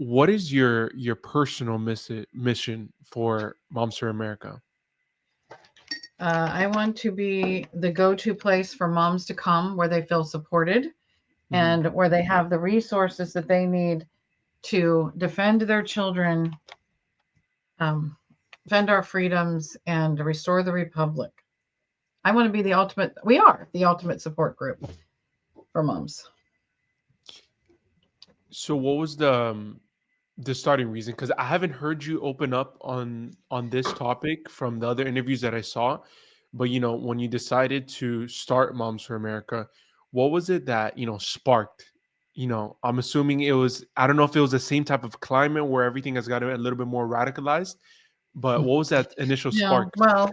what is your personal mission for Moms for America? I want to be the go-to place for moms to come where they feel supported Hmm. and where they have the resources that they need to defend their children, um, defend our freedoms, and restore the republic. I want to be we are the ultimate support group for moms. So what was the starting reason? Because I haven't heard you open up on this topic from the other interviews that I saw. But when you decided to start Moms for America, what was it that sparked? I'm assuming it was. I don't know if it was the same type of climate where everything has gotten a little bit more radicalized. But what was that initial Yeah, spark? well,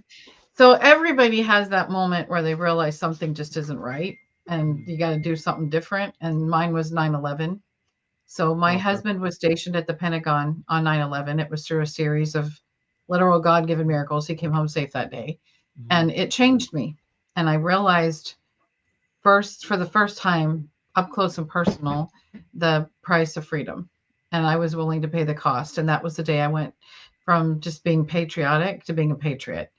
so everybody has that moment where they realize something just isn't right and Mhm. you got to do something different. And mine was 9/11. So my Okay. husband was stationed at the Pentagon on 9/11. It was through a series of literal God-given miracles. He came home safe that day, Mhm. and it changed me. And I realized for the first time, up close and personal, the price of freedom. And I was willing to pay the cost. And that was the day I went from just being patriotic to being a patriot.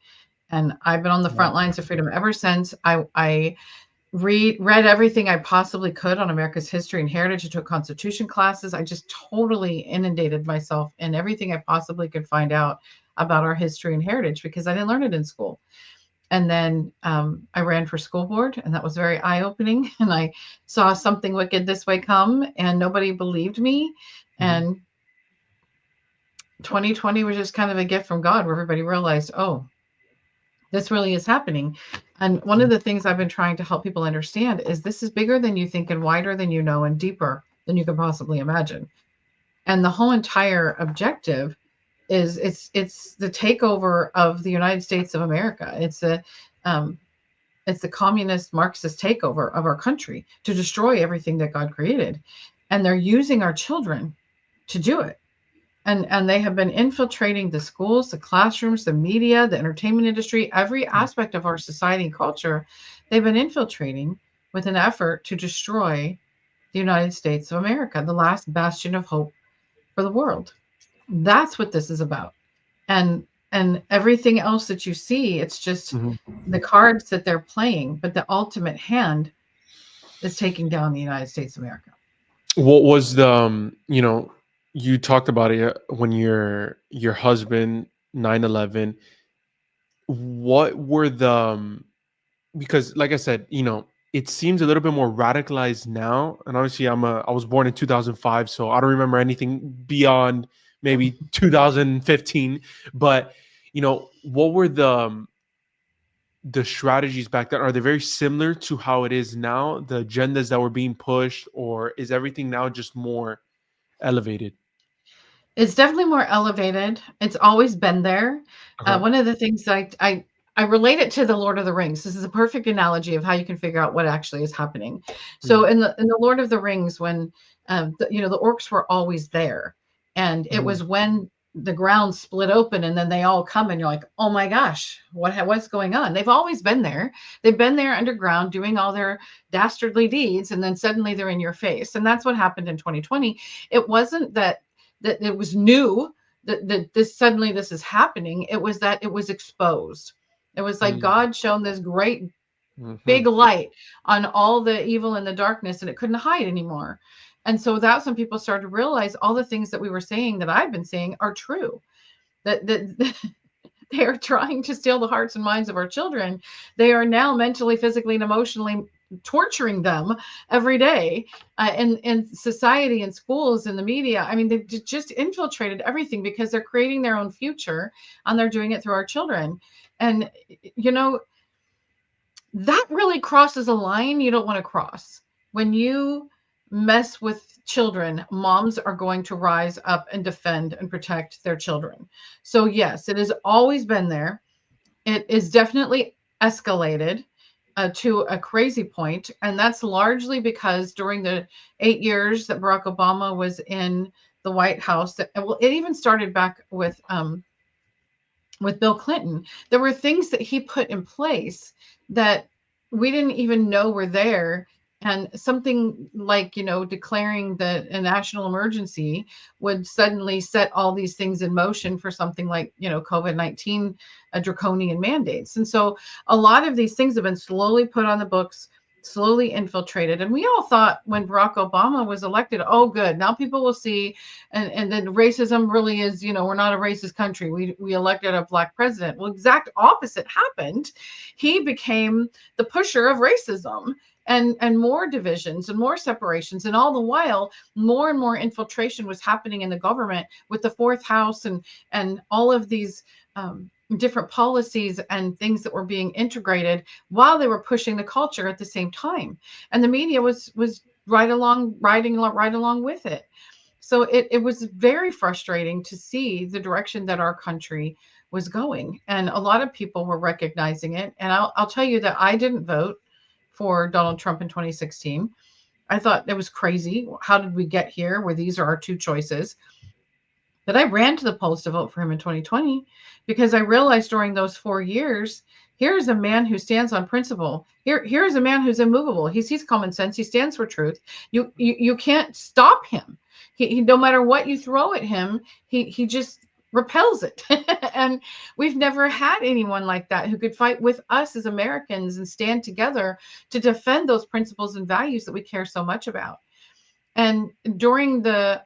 And I've been on the Wow. front lines of freedom ever since. I read everything I possibly could on America's history and heritage. I took constitution classes. I just totally inundated myself in everything I possibly could find out about our history and heritage because I didn't learn it in school. And then I ran for school board, and that was very eye opening. And I saw something wicked this way come, and nobody believed me. Mhm. And 2020 was just kind of a gift from God where everybody realized, oh, this really is happening. And one of Mhm. the things I've been trying to help people understand is this is bigger than you think and wider than you know and deeper than you can possibly imagine. And the whole entire objective is it's the takeover of the United States of America. Um, it's the communist Marxist takeover of our country to destroy everything that God created. And they're using our children to do it. And they have been infiltrating the schools, the classrooms, the media, the entertainment industry, every aspect of our society and culture. They've been infiltrating with an effort to destroy the United States of America, the last bastion of hope for the world. That's what this is about. And everything else that you see, it's just Mhm. the cards that they're playing, but the ultimate hand is taking down the United States of America. What was you talked about it when your husband 9/11. What were because like I said, it seems a little bit more radicalized now. And obviously I was born in 2005, so I don't remember anything beyond maybe 2015. But what were the strategies back then? Are they very similar to how it is now, the agendas that were being pushed, or is everything now just more elevated? It's definitely more elevated. It's always been there. Uh-huh. One of the things I relate it to the Lord of the Rings. This is a perfect analogy of how you can figure out what actually is happening. So Mhm. in the Lord of the Rings, when the orcs were always there, and it Mhm. was when the ground split open and then they all come and you're like, oh my gosh, what's going on? They've always been there. They've been there underground doing all their dastardly deeds, and then suddenly they're in your face. And that's what happened in 2020. It wasn't that it was new that this is happening. It was that it was exposed. It was like Mhm. God shone this great Mhm. big light on all the evil and the darkness, and it couldn't hide anymore. And so that's when people started to realize all the things that we were saying, that I've been saying, are true. That they are trying to steal the hearts and minds of our children. They are now mentally, physically, and emotionally torturing them every day, in society and schools and the media. I mean, they've just infiltrated everything because they're creating their own future, and they're doing it through our children. And you know that really crosses a line you don't want to cross. When you mess with children, moms are going to rise up and defend and protect their children. So yes, it has always been there. It is definitely escalated to a crazy point, and that's largely because during the 8 years that Barack Obama was in the White House, well, it even started back with Bill Clinton. There were things that he put in place that we didn't even know were there And something like, declaring that a national emergency would suddenly set all these things in motion for something like, COVID-19, draconian mandates. And so a lot of these things have been slowly put on the books, slowly infiltrated. And we all thought when Barack Obama was elected, oh, good, now people will see. And then racism really is, we're not a racist country. We elected a black president. Well, exact opposite happened. He became the pusher of racism, and more divisions and more separations, and all the while more and more infiltration was happening in the government with the fourth house, and all of these different policies and things that were being integrated while they were pushing the culture at the same time, and the media was right along with it. So it was very frustrating to see the direction that our country was going. And a lot of people were recognizing it. And I'll tell you that I didn't vote for Donald Trump in 2016. I thought it was crazy. How did we get here where these are our two choices? But I ran to the polls to vote for him in 2020 because I realized during those 4 years, here's a man who stands on principle. Here's a man who's immovable. He sees common sense. He stands for truth. You can't stop him. He no matter what you throw at him, he just repels it. And we've never had anyone like that who could fight with us as Americans and stand together to defend those principles and values that we care so much about. And during the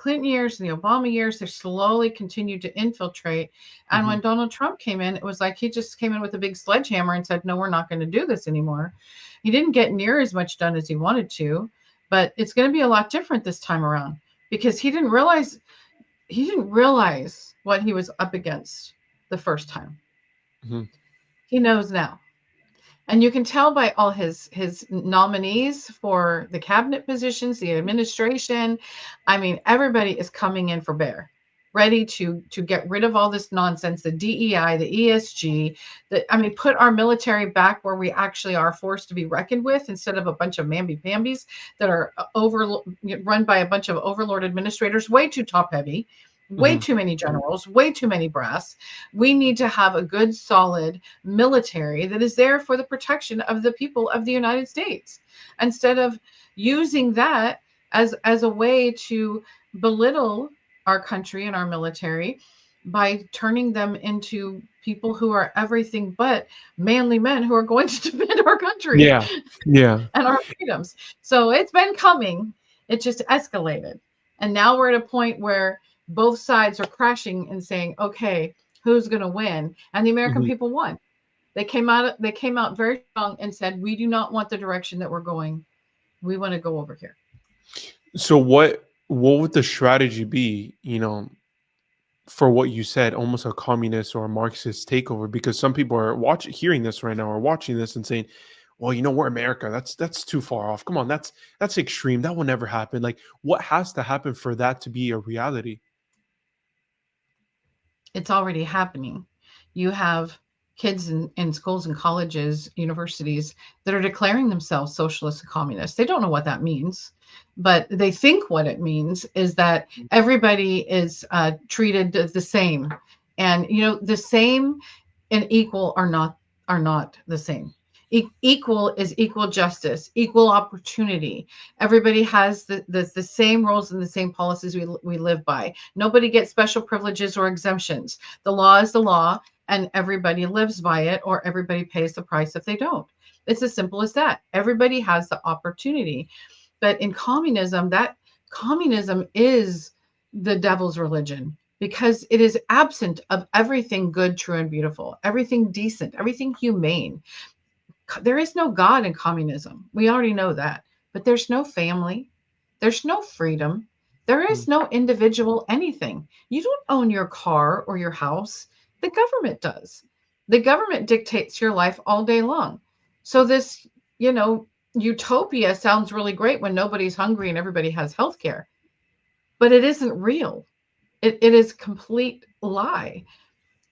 Clinton years and the Obama years, they slowly continued to infiltrate. And Hmm. when Donald Trump came in, it was like he just came in with a big sledgehammer and said, "No, we're not going to do this anymore." He didn't get near as much done as he wanted to, but it's going to be a lot different this time around because he didn't realize what he was up against the first time. Hmm. He knows now. And you can tell by all his nominees for the cabinet positions, the administration. I mean, everybody is coming in for bear, ready to get rid of all this nonsense, the DEI, the ESG, put our military back where we actually are forced to be reckoned with instead of a bunch of mamby-pambies that are run by a bunch of overlord administrators, way too top heavy, way Hmm. too many generals, way too many brass. We need to have a good, solid military that is there for the protection of the people of the United States, instead of using that as a way to belittle our country and our military by turning them into people who are everything but manly men who are going to defend our country Yeah. Yeah. and our freedoms. So it's been coming. It just escalated. And now we're at a point where both sides are crashing and saying, okay, who's going to win? And the American Hmm. people won. They came out very strong and said, we do not want the direction that we're going. We want to go over here. So what would the strategy be, for what you said, almost a communist or a Marxist takeover? Because some people are hearing this right now, or watching this and saying, "Well, we're America. That's too far off. Come on, that's extreme. That will never happen." Like, what has to happen for that to be a reality? It's already happening. You have kids in schools and colleges, universities that are declaring themselves socialists and communists. They don't know what that means, but they think what it means is that everybody is treated the same, and the same and equal are not the same. Equal is equal justice, equal opportunity. Everybody has the same rules and the same policies we live by. Nobody gets special privileges or exemptions. The law is the law, and everybody lives by it, or everybody pays the price if they don't. It's as simple as that. Everybody has the opportunity. But in communism, that communism is the devil's religion because it is absent of everything good, true, and beautiful, everything decent, everything humane. There is no God in communism. We already know that. But there's no family. There's no freedom. There Mm. is no individual anything. You don't own your car or your house. The government does. The government dictates your life all day long. So this, you know, utopia sounds really great when nobody's hungry and everybody has health care, but it isn't real. It is complete lie.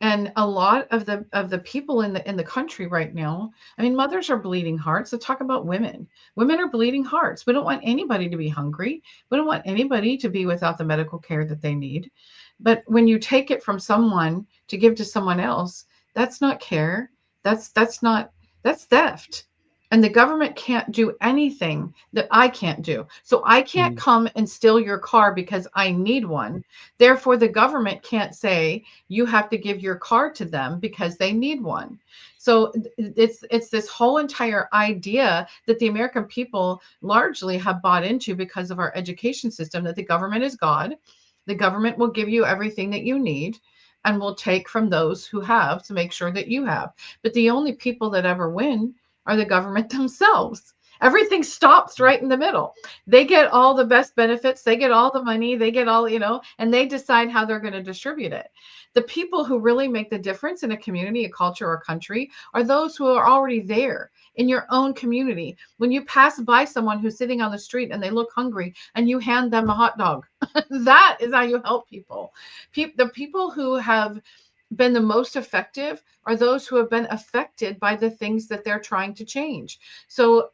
And a lot of the people in the country right now, I mean, mothers are bleeding hearts. Let's talk about women are bleeding hearts. We don't want anybody to be hungry. We don't want anybody to be without the medical care that they need. But when you take it from someone to give to someone else, that's not care. That's theft. And the government can't do anything that I can't do. So I can't Mm. come and steal your car because I need one. Therefore, the government can't say you have to give your car to them because they need one. So it's this whole entire idea that the American people largely have bought into because of our education system, that the government is God. The government will give you everything that you need and will take from those who have to make sure that you have. But the only people that ever win are the government themselves. Everything stops right in the middle. They get all the best benefits, they get all the money, they get all, and they decide how they're going to distribute it. The people who really make the difference in a community, a culture, or a country are those who are already there in your own community. When you pass by someone who's sitting on the street and they look hungry and you hand them a hot dog, that is how you help people. The people who have been the most effective are those who have been affected by the things that they're trying to change. So,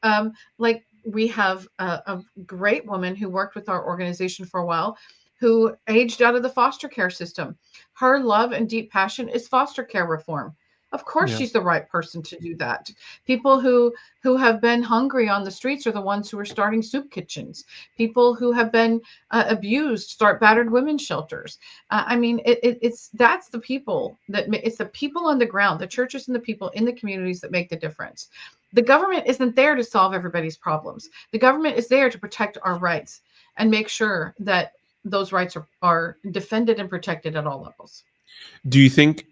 like we have a great woman who worked with our organization for a while who aged out of the foster care system. Her love and deep passion is foster care reform. Of course, Yeah. she's the right person to do that. People who have been hungry on the streets are the ones who are starting soup kitchens. People who have been abused start battered women's shelters. I mean, it's that's the people it's the people on the ground, the churches and the people in the communities that make the difference. The government isn't there to solve everybody's problems. The government is there to protect our rights and make sure that those rights are defended and protected at all levels. Do you think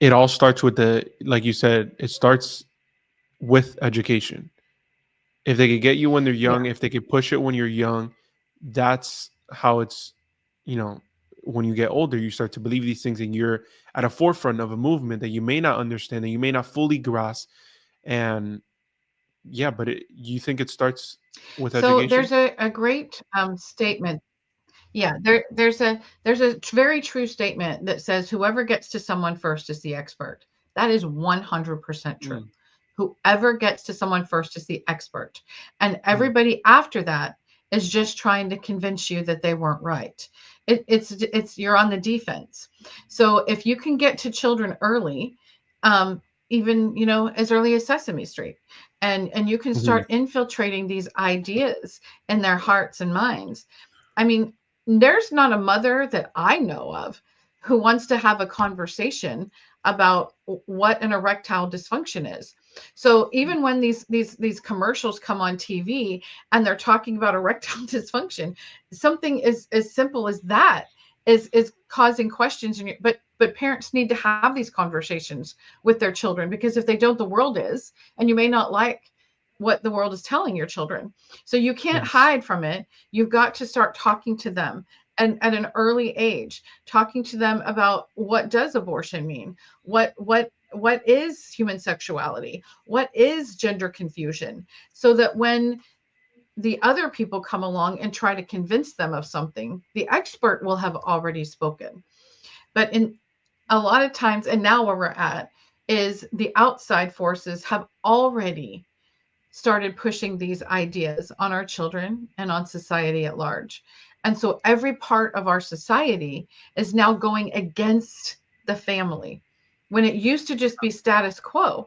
it all starts with like you said, it starts with education? If they could get you when they're Yeah. young, if they could push it when you're young, that's how it's, you know, when you get older, you start to believe these things and you're at a forefront of a movement that you may not understand, that you may not fully grasp. And yeah, but you think it starts with So education? there's a great statement. Yeah, there's a very true statement that says whoever gets to someone first is the expert. That is 100% true. Mm, Whoever gets to someone first is the expert. And mm, everybody after that is just trying to convince you that they weren't right. It's you're on the defense. So if you can get to children early, even as early as Sesame Street, and you can mhm. start infiltrating these ideas in their hearts and minds. I mean, there's not a mother that I know of who wants to have a conversation about what an erectile dysfunction is. So even when these commercials come on TV and they're talking about erectile dysfunction, something as simple as that is causing questions in but parents need to have these conversations with their children, because if they don't, the world is, and you may not like what the world is telling your children. So you can't Yes. hide from it. You've got to start talking to them and at an early age, talking to them about what does abortion mean? What is human sexuality? What is gender confusion? So that when the other people come along and try to convince them of something, the expert will have already spoken. But in a lot of times, and now where we're at, is the outside forces have already started pushing these ideas on our children and on society at large. And so every part of our society is now going against the family. When it used to just be status quo,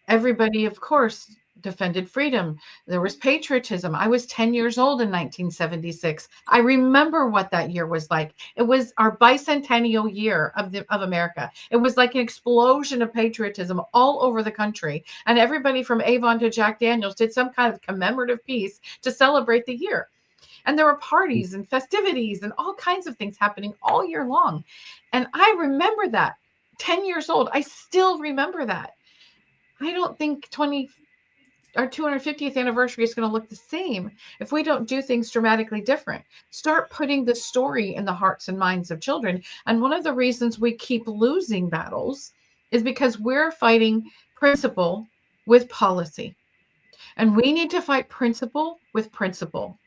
everybody, of course, defended freedom. There was patriotism. I was 10 years old in 1976. I remember what that year was like. It was our bicentennial year of America. It was like an explosion of patriotism all over the country. And everybody from Avon to Jack Daniels did some kind of commemorative piece to celebrate the year. And there were parties and festivities and all kinds of things happening all year long. And I remember that. 10 years old, I still remember that. I don't think our 250th anniversary is going to look the same if we don't do things dramatically different. Start putting the story in the hearts and minds of children. And one of the reasons we keep losing battles is because we're fighting principle with policy. And we need to fight principle with principle,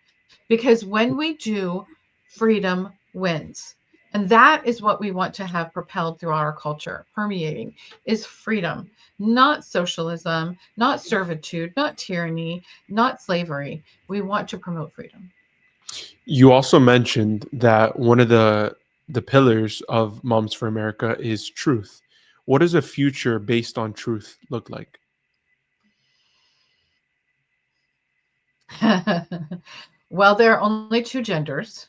because when we do, freedom wins. And that is what we want to have propelled through our culture, permeating, is freedom, not socialism, not servitude, not tyranny, not slavery. We want to promote freedom. You also mentioned that one of the pillars of Moms for America is truth. What does a future based on truth look like? Well, there are only two genders,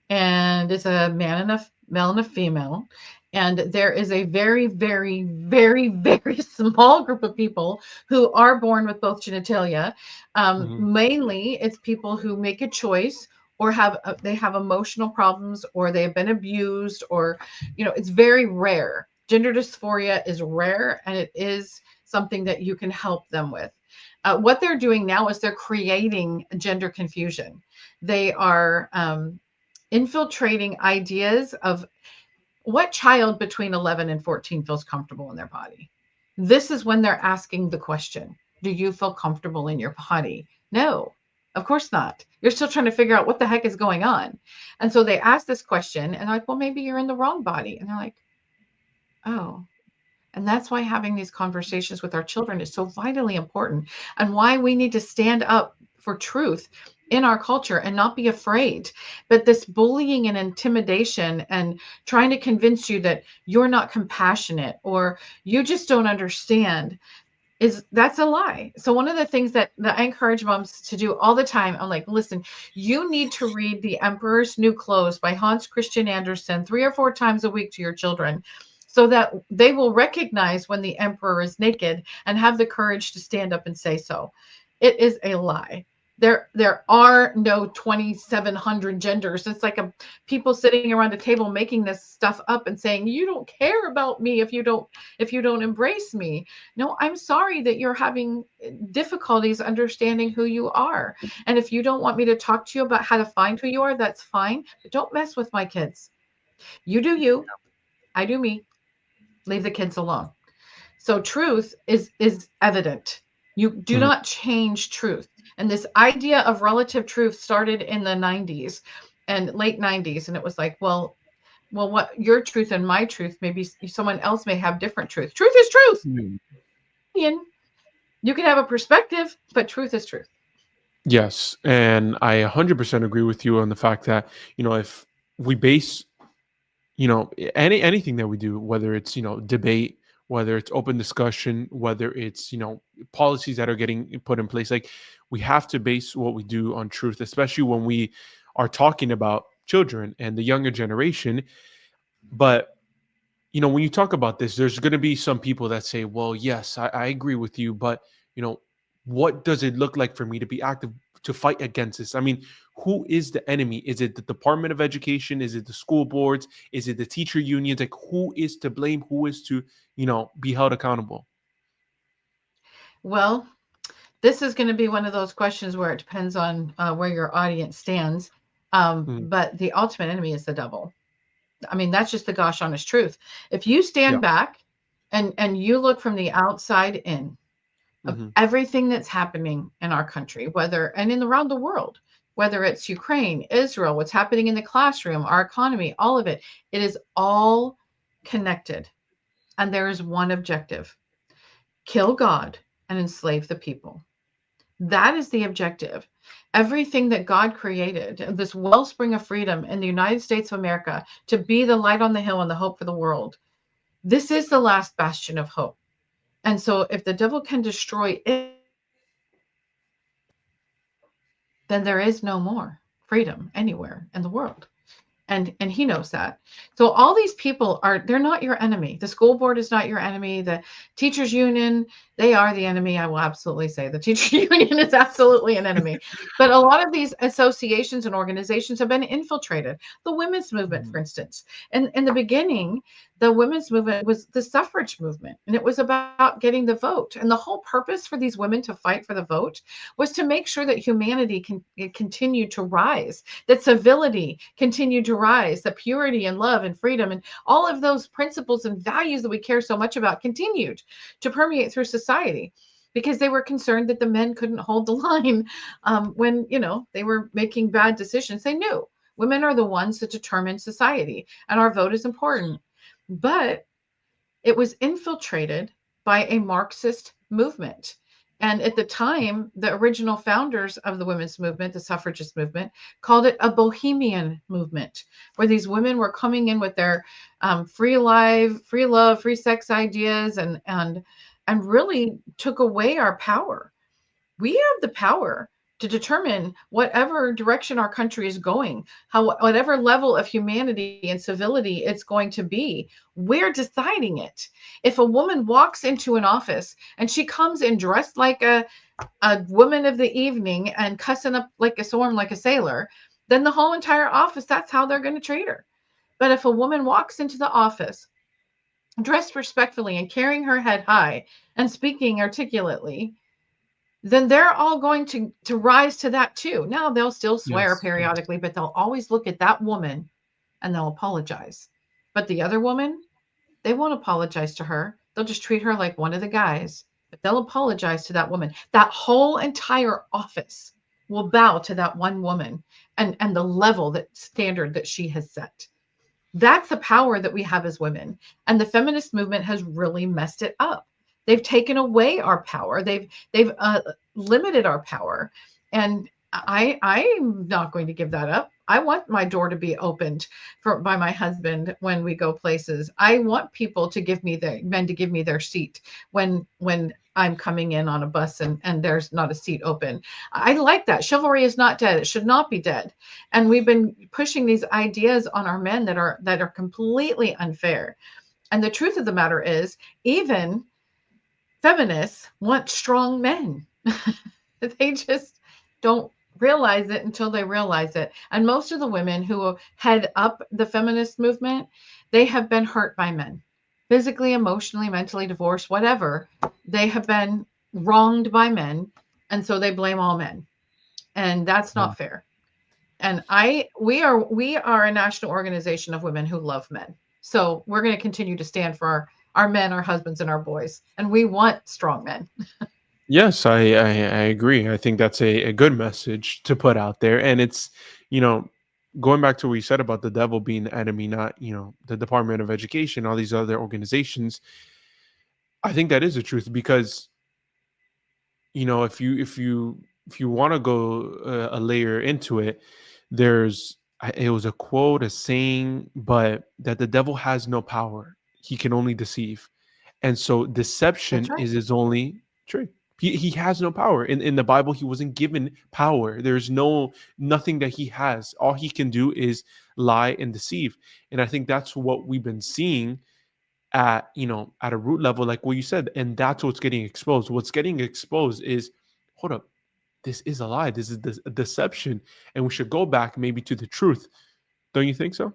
and it's a man and a male and a female. And there is a very, very, very, very small group of people who are born with both genitalia. Hmm. Mainly, it's people who make a choice or they have emotional problems or they have been abused or it's very rare. Gender dysphoria is rare, and it is something that you can help them with. What they're doing now is they're creating gender confusion. They are infiltrating ideas of what child between 11 and 14 feels comfortable in their body. This is when they're asking the question, do you feel comfortable in your body? No, of course not. You're still trying to figure out what the heck is going on. And so they ask this question and they're like, well, maybe you're in the wrong body. And they're like, oh, and that's why having these conversations with our children is so vitally important, and why we need to stand up for truth in our culture and not be afraid. But this bullying and intimidation and trying to convince you that you're not compassionate or you just don't understand, that's a lie. So one of the things that I encourage moms to do all the time, I'm like, listen, you need to read The Emperor's New Clothes by Hans Christian Andersen 3 or 4 times a week to your children, so that they will recognize when the emperor is naked and have the courage to stand up and say so. It is a lie. There are no 2,700 genders. It's like people sitting around a table making this stuff up and saying, you don't care about me if you don't embrace me. No, I'm sorry that you're having difficulties understanding who you are. And if you don't want me to talk to you about how to find who you are, that's fine. But don't mess with my kids. You do you, I do me. Leave the kids alone. So truth is evident. You do Hmm. not change truth. And this idea of relative truth started in the 90s and late 90s. And it was like, well, what your truth and my truth, maybe someone else may have different truth. Truth is truth. You can have a perspective, but truth is truth. Yes, and I 100% agree with you on the fact that if we base anything that we do, whether it's debate, whether it's open discussion, whether it's policies that are getting put in place, like we have to base what we do on truth, especially when we are talking about children and the younger generation. But when you talk about this, there's going to be some people that say, well, yes, I agree with you, but you know what does it look like for me to be active to fight against this? I mean, who is the enemy? Is it the Department of Education? Is it the school boards? Is it the teacher unions? Like, who is to blame? Who is to be held accountable? Well, this is going to be one of those questions where it depends on where your audience stands. Mhm. But the ultimate enemy is the devil. I mean, that's just the gosh honest truth. If you Yeah. stand back and you look from the outside in of Hmm. everything that's happening in our country, around the world, whether it's Ukraine, Israel, what's happening in the classroom, our economy, all of it, it is all connected. And there is one objective: kill God and enslave the people. That is the objective. Everything that God created, this wellspring of freedom in the United States of America, to be the light on the hill and the hope for the world, this is the last bastion of hope. And so, if the devil can destroy it, then there is no more freedom anywhere in the world. And he knows that. So all these people they're not your enemy. The school board is not your enemy. The teachers union, they are the enemy. I will absolutely say the teacher union is absolutely an enemy. But a lot of these associations and organizations have been infiltrated. The women's movement, for instance, and in the beginning, the women's movement was the suffrage movement, and it was about getting the vote. And the whole purpose for these women to fight for the vote was to make sure that humanity can continue to rise, that civility continued to rise, that purity and love and freedom and all of those principles and values that we care so much about continued to permeate through society, because they were concerned that the men couldn't hold the line when they were making bad decisions. They knew women are the ones that determine society, and our vote is important. But it was infiltrated by a Marxist movement. And at the time, the original founders of the women's movement, the suffragist movement, called it a bohemian movement, where these women were coming in with their free life, free love, free sex ideas, and really took away our power. We have the power to determine whatever direction our country is going, whatever level of humanity and civility it's going to be. We're deciding it. If a woman walks into an office and she comes in dressed like a woman of the evening and cussing up like a storm, like a sailor, then the whole entire office, that's how they're going to treat her. But if a woman walks into the office dressed respectfully and carrying her head high and speaking articulately, then they're all going to rise to that too. Now they'll still swear Yes. periodically, but they'll always look at that woman and they'll apologize. But the other woman, they won't apologize to her. They'll just treat her like one of the guys, but they'll apologize to that woman. That whole entire office will bow to that one woman and the level, that standard that she has set. That's the power that we have as women. And the feminist movement has really messed it up. They've taken away our power. They've limited our power. And I'm not going to give that up. I want my door to be opened by my husband when we go places. I want people to give me men to give me their seat when I'm coming in on a bus and there's not a seat open. I like that. Chivalry is not dead. It should not be dead. And we've been pushing these ideas on our men that are completely unfair. And the truth of the matter is, even feminists want strong men. They just don't realize it until they realize it. And most of the women who head up the feminist movement, they have been hurt by men, physically, emotionally, mentally, divorced, whatever. They have been wronged by men, and so they blame all men. And that's Yeah. not fair. And we are a national organization of women who love men. So we're going to continue to stand for our men, our husbands, and our boys. And we want strong men. Yes, I agree. I think that's a good message to put out there. And it's, you know, going back to what you said about the devil being the enemy, not, the Department of Education, all these other organizations. I think that is the truth because, if you want to go a layer into it, it was a quote, a saying, but that the devil has no power. He can only deceive. And so That's deception right. is his only trick. He has no power. In the Bible, he wasn't given power. There's nothing that he has. All he can do is lie and deceive. And I think that's what we've been seeing at a root level, like what you said. And that's what's getting exposed. What's getting exposed is, hold up, this is a lie. This is a deception. And we should go back maybe to the truth. Don't you think so?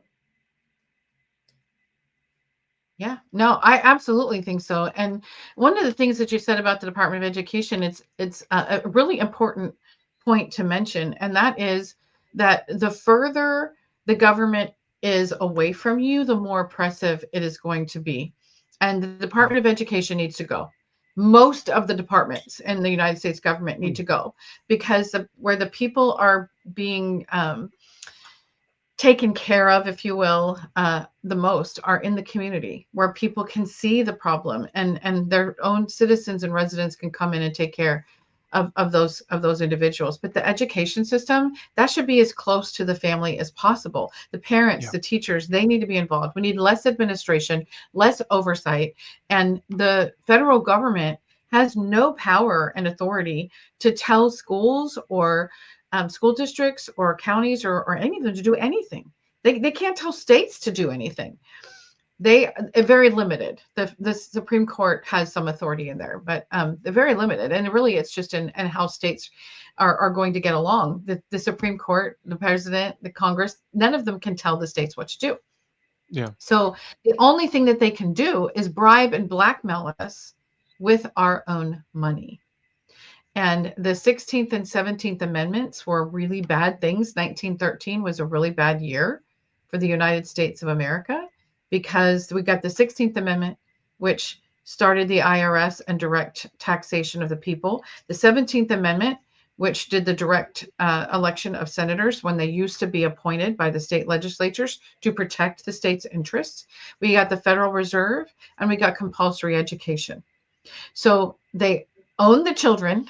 Yeah, no, I absolutely think so. And one of the things that you said about the Department of Education, it's a really important point to mention, and that is that the further the government is away from you, the more oppressive it is going to be. And the Department of Education needs to go. Most of the departments in the United States government need to go because where the people are being taken care of, if you will, the most are in the community where people can see the problem and their own citizens and residents can come in and take care of those individuals. But the education system, that should be as close to the family as possible. The parents, Yeah. the teachers, they need to be involved. We need less administration, less oversight, and the federal government has no power and authority to tell schools or school districts or counties or any of them to do anything. They can't tell states to do anything. They are very limited. The Supreme Court has some authority in there, but they're very limited. And really, it's just in how states are going to get along. The Supreme Court, the president, the Congress, none of them can tell the states what to do. Yeah. So the only thing that they can do is bribe and blackmail us with our own money. And the 16th and 17th Amendments were really bad things. 1913 was a really bad year for the United States of America because we got the 16th Amendment, which started the IRS and direct taxation of the people. The 17th Amendment, which did the direct election of senators when they used to be appointed by the state legislatures to protect the state's interests. We got the Federal Reserve and we got compulsory education. So they own the children,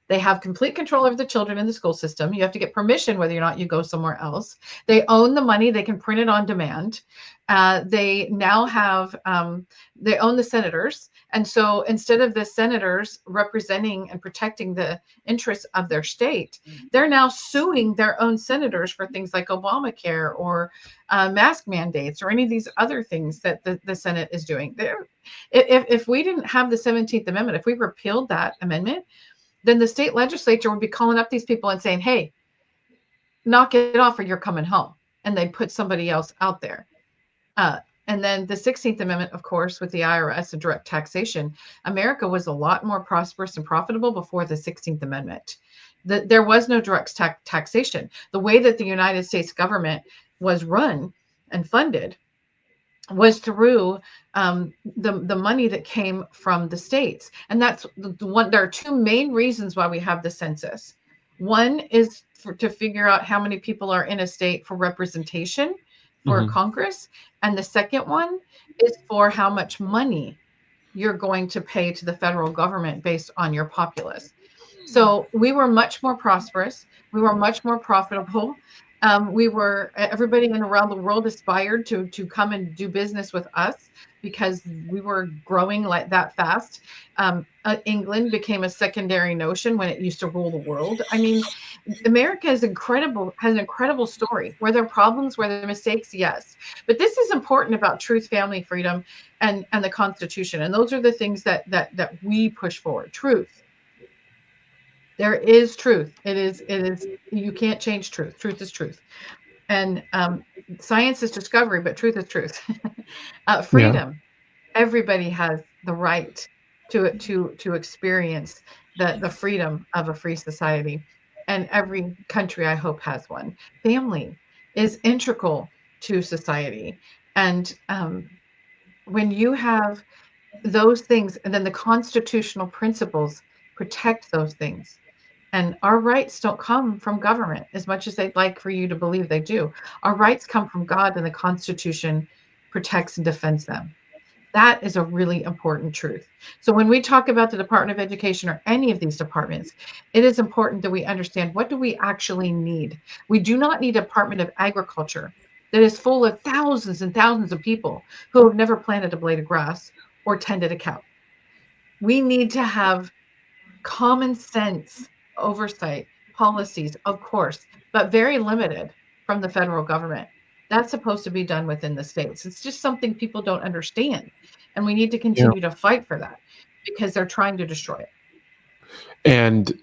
They have complete control over the children in the school system. You have to get permission whether or not you go somewhere else. They own the money. They can print it on demand. They now have, they own the senators. And so instead of the senators representing and protecting the interests of their state, they're now suing their own senators for things like Obamacare or mask mandates or any of these other things that the Senate is doing. If we didn't have the 17th Amendment, if we repealed that amendment, then the state legislature would be calling up these people and saying, hey, knock it off or you're coming home. And they'd put somebody else out there. And then the 16th Amendment, of course, with the IRS and direct taxation, America was a lot more prosperous and profitable before the 16th Amendment. There was no direct taxation. The way that the United States government was run and funded was through the money that came from the states. And that's the one. There are two main reasons why we have the census. One is to figure out how many people are in a state for representation for Hmm. Congress. And the second one is for how much money you're going to pay to the federal government based on your populace. So we were much more prosperous. We were much more profitable. Everybody in around the world aspired to come and do business with us because we were growing like that fast. England became a secondary notion when it used to rule the world. I mean, America is incredible, has an incredible story. Were there problems? Were there mistakes? Yes. But this is important about truth, family, freedom, and the Constitution. And those are the things that we push forward. Truth. There is truth. It is, you can't change truth. Truth is truth. And science is discovery, but truth is truth. Yeah. Freedom. Everybody has the right to experience the freedom of a free society. And every country, I hope, has one. Family is integral to society. And when you have those things, and then the constitutional principles protect those things. And our rights don't come from government as much as they'd like for you to believe they do. Our rights come from God, and the Constitution protects and defends them. That is a really important truth. So when we talk about the Department of Education or any of these departments, it is important that we understand, what do we actually need? We do not need a Department of Agriculture that is full of thousands and thousands of people who have never planted a blade of grass or tended a cow. We need to have common sense oversight policies, of course, but very limited from the federal government. That's supposed to be done within the states. It's just something people don't understand. And we need to Yeah. continue to fight for that because they're trying to destroy it. And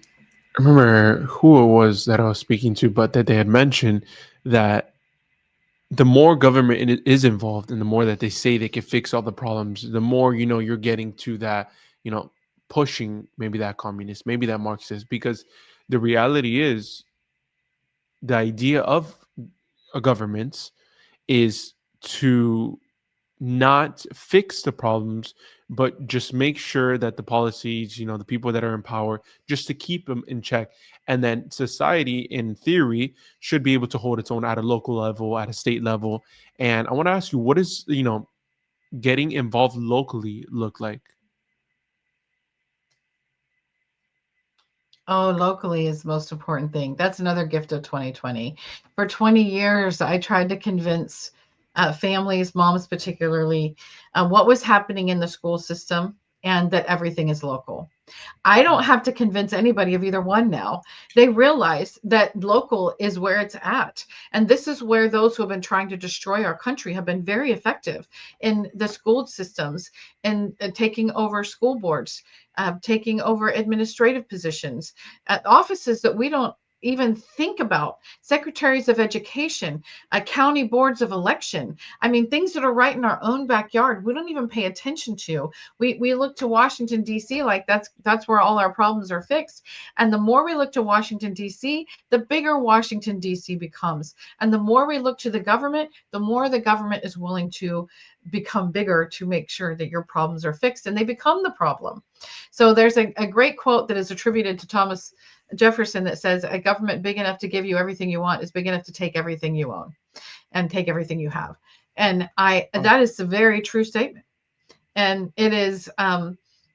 I remember who it was that I was speaking to, but that they had mentioned that the more government is involved and the more that they say they can fix all the problems, the more, you're getting to that, pushing maybe that communist, maybe that Marxist, because the reality is the idea of a government is to not fix the problems, but just make sure that the policies, the people that are in power, just to keep them in check. And then society, in theory, should be able to hold its own at a local level, at a state level. And I want to ask you, what is, getting involved locally look like? Oh, locally is the most important thing. That's another gift of 2020. For 20 years, I tried to convince families, moms particularly, what was happening in the school system and that everything is local. I don't have to convince anybody of either one now. They realize that local is where it's at. And this is where those who have been trying to destroy our country have been very effective in the school systems and taking over school boards, taking over administrative positions, offices that we don't even think about, secretaries of education, county boards of election. I mean, things that are right in our own backyard, we don't even pay attention to. We look to Washington, D.C. like that's where all our problems are fixed. And the more we look to Washington, D.C., the bigger Washington, D.C. becomes. And the more we look to the government, the more the government is willing to become bigger to make sure that your problems are fixed, and they become the problem. So there's a great quote that is attributed to Thomas Jefferson that says, a government big enough to give you everything you want is big enough to take everything you own and take everything you have. And that is a very true statement. And it is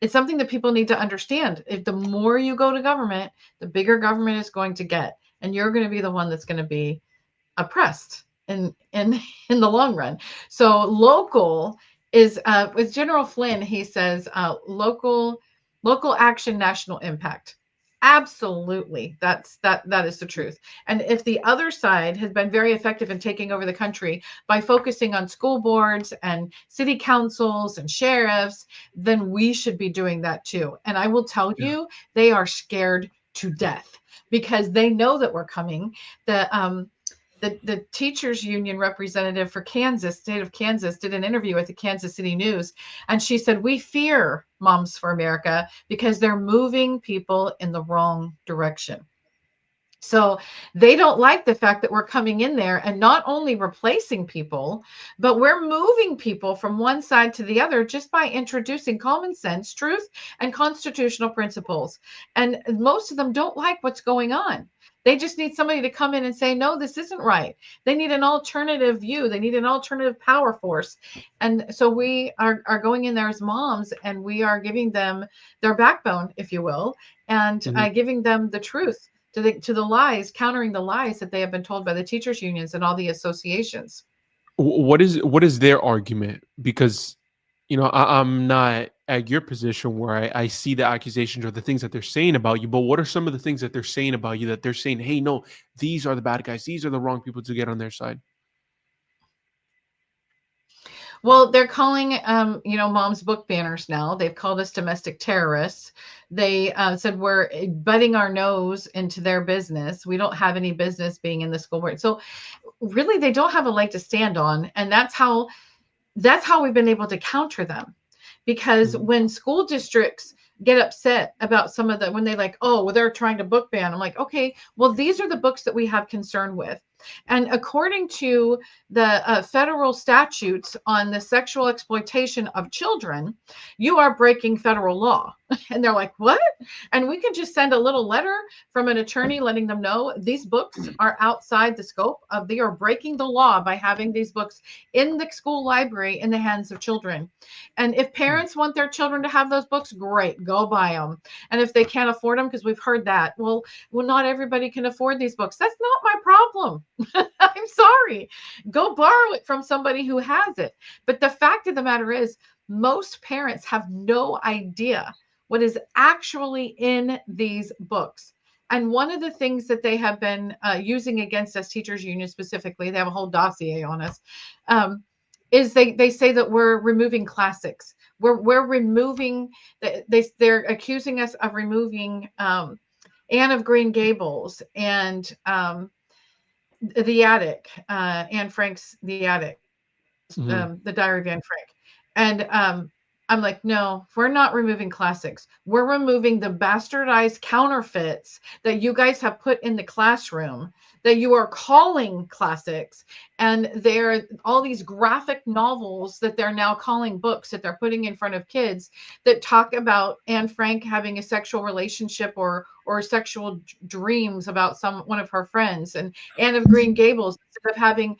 It's something that people need to understand. If the more you go to government, the bigger government is going to get, and you're going to be the one that's going to be oppressed in in the long run. So local is with General Flynn. He says local action, national impact. Absolutely, that is the truth. And if the other side has been very effective in taking over the country by focusing on school boards and city councils and sheriffs, then we should be doing that too. And I will tell Yeah. you, they are scared to death because they know that we're coming. The teachers union representative for Kansas, state of Kansas, did an interview with the Kansas City News, and she said, we fear Moms for America because they're moving people in the wrong direction. So they don't like the fact that we're coming in there and not only replacing people, but we're moving people from one side to the other just by introducing common sense, truth, and constitutional principles. And most of them don't like what's going on. They just need somebody to come in and say, no, this isn't right. They need an alternative view. They need an alternative power force. And so we are going in there as moms, and we are giving them their backbone, if you will, and Mhm. giving them the truth to the lies, countering the lies that they have been told by the teachers unions and all the associations. What is their argument? Because I'm not at your position where I see the accusations or the things that they're saying about you, but what are some of the things that they're saying about you that they're saying, hey, no, these are the bad guys, these are the wrong people to get on their side? Well, they're calling, mom's book banners now. They've called us domestic terrorists. They said we're butting our nose into their business. We don't have any business being in the school board. So really, they don't have a leg to stand on, and that's how we've been able to counter them. Because Mhm. when school districts get upset about some of the when they like, oh, well, they're trying to book ban, I'm like, okay, well, these are the books that we have concern with. And according to the federal statutes on the sexual exploitation of children, you are breaking federal law. And they're like, what? And we can just send a little letter from an attorney letting them know these books are outside the scope of, they are breaking the law by having these books in the school library in the hands of children. And if parents want their children to have those books, great, go buy them. And if they can't afford them, because we've heard that, well, not everybody can afford these books. That's not my problem. I'm sorry. Go borrow it from somebody who has it. But the fact of the matter is, most parents have no idea what is actually in these books. And one of the things that they have been using against us, teachers union specifically, they have a whole dossier on us, is they say that we're removing classics. We're removing, they're accusing us of removing Anne of Green Gables and the Attic, Anne Frank's The Attic, Mhm. the Diary of Anne Frank. And I'm like, no, we're not removing classics. We're removing the bastardized counterfeits that you guys have put in the classroom that you are calling classics. And they're all these graphic novels that they're now calling books that they're putting in front of kids that talk about Anne Frank having a sexual relationship or sexual dreams about one of her friends, and Anne of Green Gables, instead of having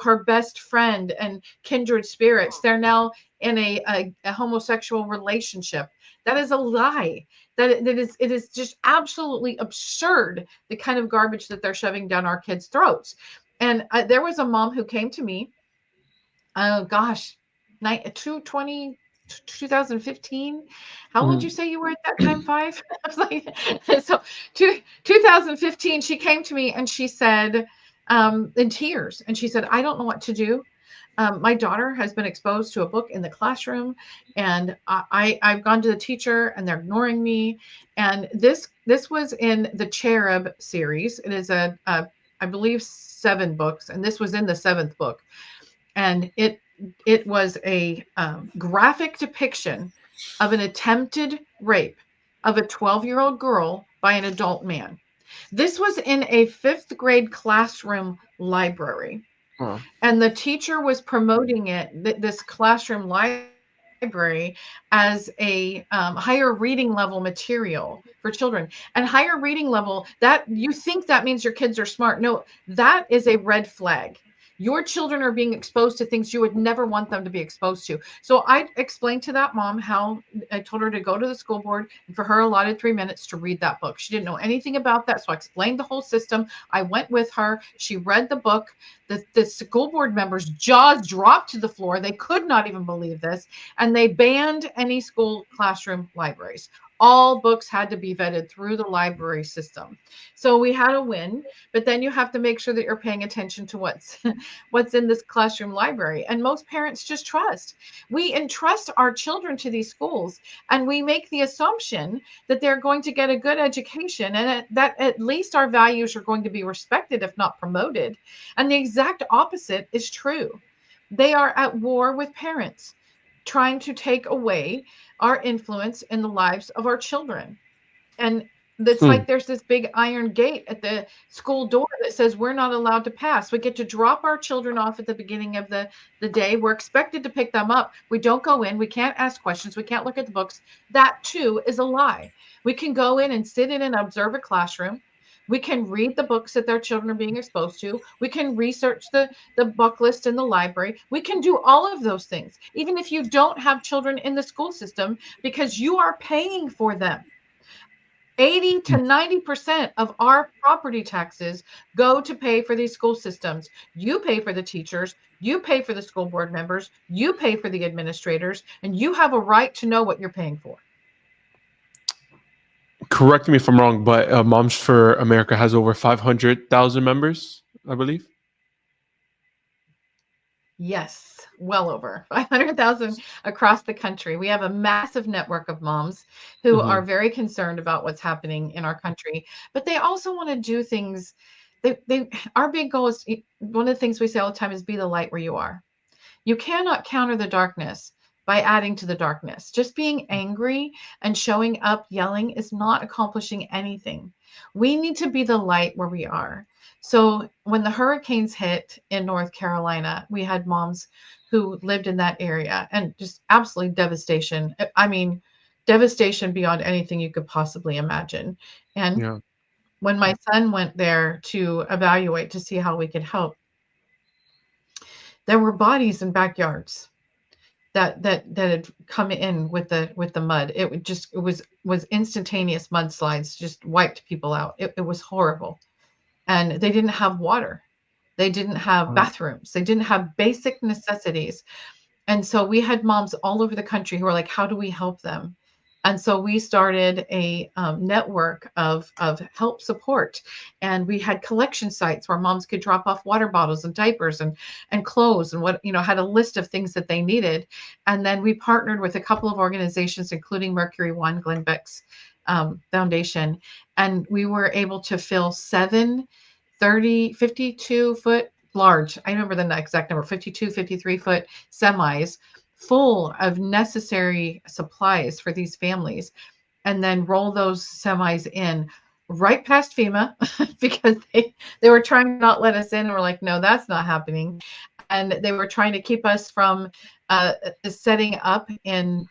her best friend and kindred spirits, they're now in a homosexual relationship. That is a lie. It is just absolutely absurd, the kind of garbage that they're shoving down our kids' throats. And there was a mom who came to me, oh gosh, 2015. How old you Mhm. say you were at that time? Five? I was like, so 2015, she came to me and she said, in tears, and she said, I don't know what to do. My daughter has been exposed to a book in the classroom, and I've gone to the teacher and they're ignoring me. And this was in the Cherub series. It is I believe 7 books, and this was in the 7th book. And it was a graphic depiction of an attempted rape of a 12-year-old girl by an adult man. This was in a 5th grade classroom library, Wow. and the teacher was promoting this classroom library as a higher reading level material for children. And higher reading level, that you think that means your kids are smart. No, that is a red flag. Your children are being exposed to things you would never want them to be exposed to. So I explained to that mom how I told her to go to the school board and for her allotted 3 minutes to read that book. She didn't know anything about that. So I explained the whole system. I went with her. She read the book. The school board members' jaws dropped to the floor. They could not even believe this. And they banned any school classroom libraries. All books had to be vetted through the library system. So we had a win, but then you have to make sure that you're paying attention to what's in this classroom library. And most parents just trust. We entrust our children to these schools and we make the assumption that they're going to get a good education and that at least our values are going to be respected, if not promoted. And the exact opposite is true. They are at war with parents, trying to take away our influence in the lives of our children. And it's Hmm. like there's this big iron gate at the school door that says we're not allowed to pass. We get to drop our children off at the beginning of the day. We're expected to pick them up. We don't go in. We can't ask questions. We can't look at the books. That too is a lie. We can go in and sit in and observe a classroom. We can read the books that their children are being exposed to. We can research the book list in the library. We can do all of those things, even if you don't have children in the school system, because you are paying for them. 80 to 90% of our property taxes go to pay for these school systems. You pay for the teachers, you pay for the school board members, you pay for the administrators, and you have a right to know what you're paying for. Correct me if I'm wrong, but Moms for America has over 500,000 members, I believe. Yes, well over 500,000 across the country. We have a massive network of moms who are Hmm. very concerned about what's happening in our country, but they also want to do things. They our big goal is, one of the things we say all the time is be the light where you are. You cannot counter the darkness by adding to the darkness. Just being angry and showing up yelling is not accomplishing anything. We need to be the light where we are. So when the hurricanes hit in North Carolina, we had moms who lived in that area and just absolutely devastation. I mean, devastation beyond anything you could possibly imagine. And Yeah. when my son went there to evaluate to see how we could help, there were bodies in backyards that had come in with the mud. It would just it was instantaneous mudslides, just wiped people out. It was horrible. And they didn't have water. They didn't have Wow. bathrooms. They didn't have basic necessities. And so we had moms all over the country who were like, how do we help them? And so we started a network of help support. And we had collection sites where moms could drop off water bottles and diapers and clothes and what, had a list of things that they needed. And then we partnered with a couple of organizations, including Mercury One, Glenn Beck's foundation. And we were able to fill 52 foot large. I remember the exact number, 52, 53-foot semis full of necessary supplies for these families, and then roll those semis in right past FEMA because they were trying to not let us in. And we're like, no, that's not happening. And they were trying to keep us from setting up in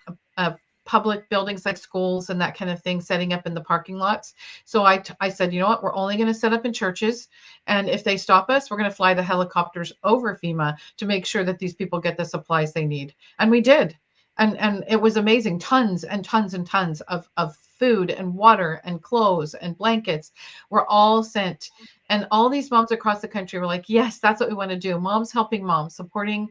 public buildings like schools and that kind of thing, setting up in the parking lots. So I said, you know what, we're only going to set up in churches. And if they stop us, we're going to fly the helicopters over FEMA to make sure that these people get the supplies they need. And we did. And it was amazing. Tons and tons and tons of food and water and clothes and blankets were all sent. And all these moms across the country were like, yes, that's what we want to do. Moms helping moms, supporting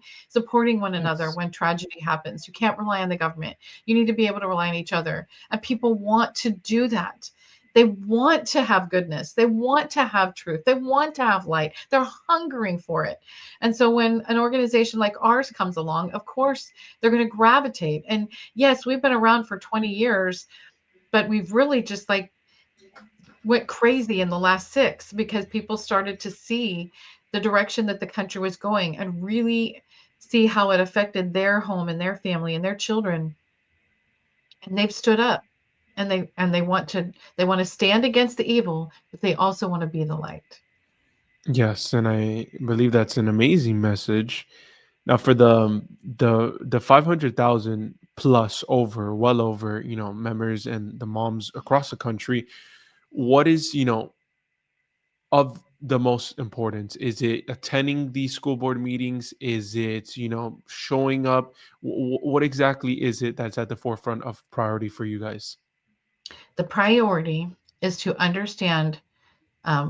one another Yes. when tragedy happens. You can't rely on the government. You need to be able to rely on each other. And people want to do that. They want to have goodness. They want to have truth. They want to have light. They're hungering for it. And so when an organization like ours comes along, of course, they're going to gravitate. And yes, we've been around for 20 years, but we've really just like went crazy in the last 6 because people started to see the direction that the country was going and really see how it affected their home and their family and their children. And they've stood up and they want to stand against the evil, but they also want to be the light. Yes, and I believe that's an amazing message. Now, for the 500,000 plus over, well over, members and the moms across the country, what is, of the most important? Is it attending these school board meetings? Is it, showing up? What exactly is it that's at the forefront of priority for you guys? The priority is to understand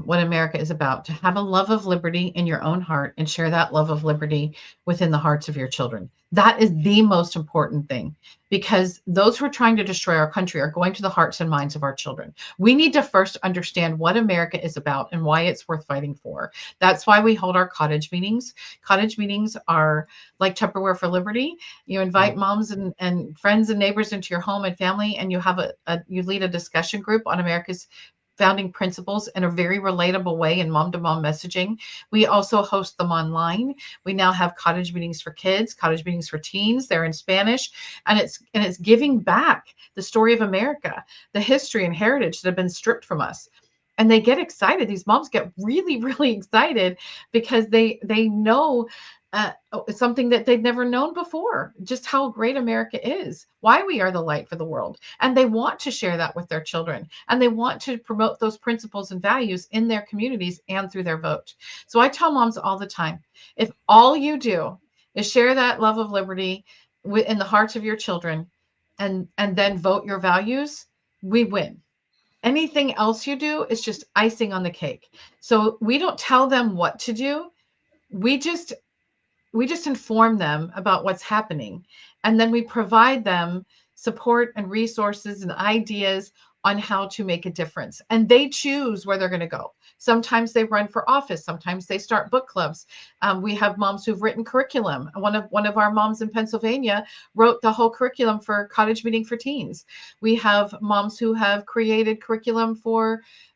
what America is about, to have a love of liberty in your own heart and share that love of liberty within the hearts of your children. That is the most important thing, because those who are trying to destroy our country are going to the hearts and minds of our children. We need to first understand what America is about and why it's worth fighting for. That's why we hold our cottage meetings. Cottage meetings are like Tupperware for Liberty. You invite Mhm. moms and friends and neighbors into your home and family, and you have you lead a discussion group on America's founding principles in a very relatable way in mom to mom messaging. We also host them online. We now have cottage meetings for kids, cottage meetings for teens. They're in Spanish, and it's giving back the story of America, the history and heritage that have been stripped from us. And they get excited. These moms get really, really excited because they know something that they've never known before, just how great America is, why we are the light for the world. And they want to share that with their children. And they want to promote those principles and values in their communities and through their vote. So I tell moms all the time, if all you do is share that love of liberty in the hearts of your children and then vote your values, we win. Anything else you do is just icing on the cake. So we don't tell them what to do. We just we just inform them about what's happening, and then we provide them support and resources and ideas on how to make a difference, and they choose where they're going to go. Sometimes they run for office, sometimes they start book clubs. We have moms who've written curriculum. One of our moms in Pennsylvania wrote the whole curriculum for cottage meeting for teens. We have moms who have created curriculum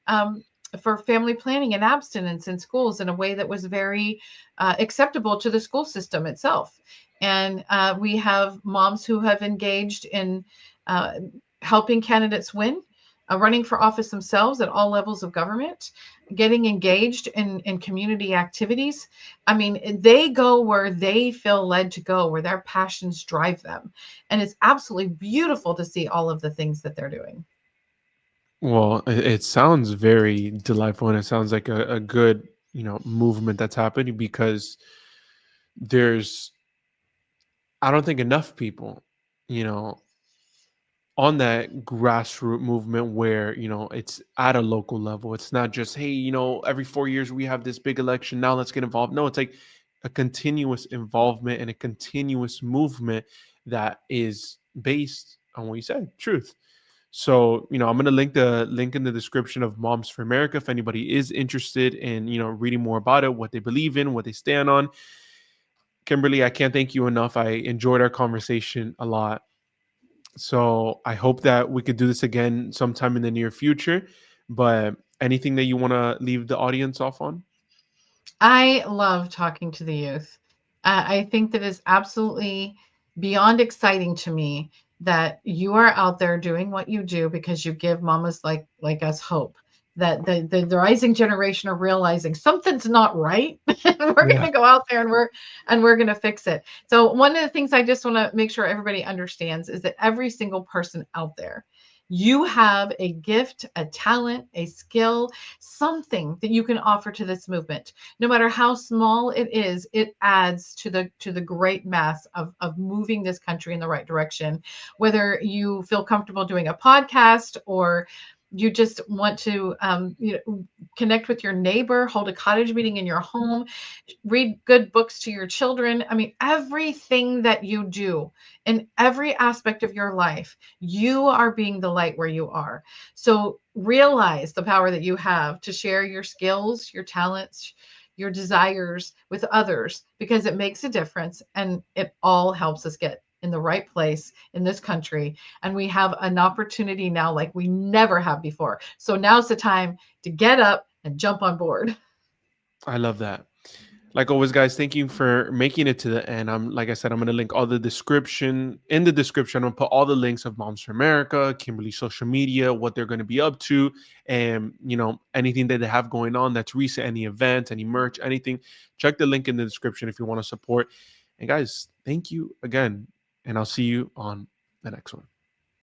um, for family planning and abstinence in schools in a way that was very acceptable to the school system itself. And we have moms who have engaged in uh, helping candidates win, running for office themselves at all levels of government, getting engaged in community activities. I mean, they go where they feel led to go, where their passions drive them. And it's absolutely beautiful to see all of the things that they're doing. Well, it sounds very delightful, and it sounds like a good, movement that's happening, because there's, I don't think, enough people, you know, on that grassroots movement where, it's at a local level. It's not just, hey, every 4 years we have this big election, now let's get involved. No, it's like a continuous involvement and a continuous movement that is based on what you said, truth. So, I'm going to link the link in the description of Moms for America if anybody is interested in, reading more about it, what they believe in, what they stand on. Kimberly, I can't thank you enough. I enjoyed our conversation a lot. So I hope that we could do this again sometime in the near future. But anything that you want to leave the audience off on? I love talking to the youth. I think that is absolutely beyond exciting to me that you are out there doing what you do because you give mamas like us hope that the rising generation are realizing something's not right. And we're going Yeah. to go out there and we're going to fix it. So one of the things I just want to make sure everybody understands is that every single person out there, you have a gift, a talent, a skill, something that you can offer to this movement. No matter how small it is, it adds to the great mass of moving this country in the right direction. Whether you feel comfortable doing a podcast, or you just want to connect with your neighbor, hold a cottage meeting in your home, read good books to your children. I mean, everything that you do in every aspect of your life, you are being the light where you are. So realize the power that you have to share your skills, your talents, your desires with others, because it makes a difference and it all helps us get in the right place in this country. And we have an opportunity now like we never have before. So now's the time to get up and jump on board. I love that. Like always, guys, thank you for making it to the end. Like I said, I'm gonna link all the description in the description. I'm gonna put all the links of Moms for America, Kimberly's social media, what they're gonna be up to, and anything that they have going on that's recent, any events, any merch, anything. Check the link in the description if you want to support. And guys, thank you again, and I'll see you on the next one.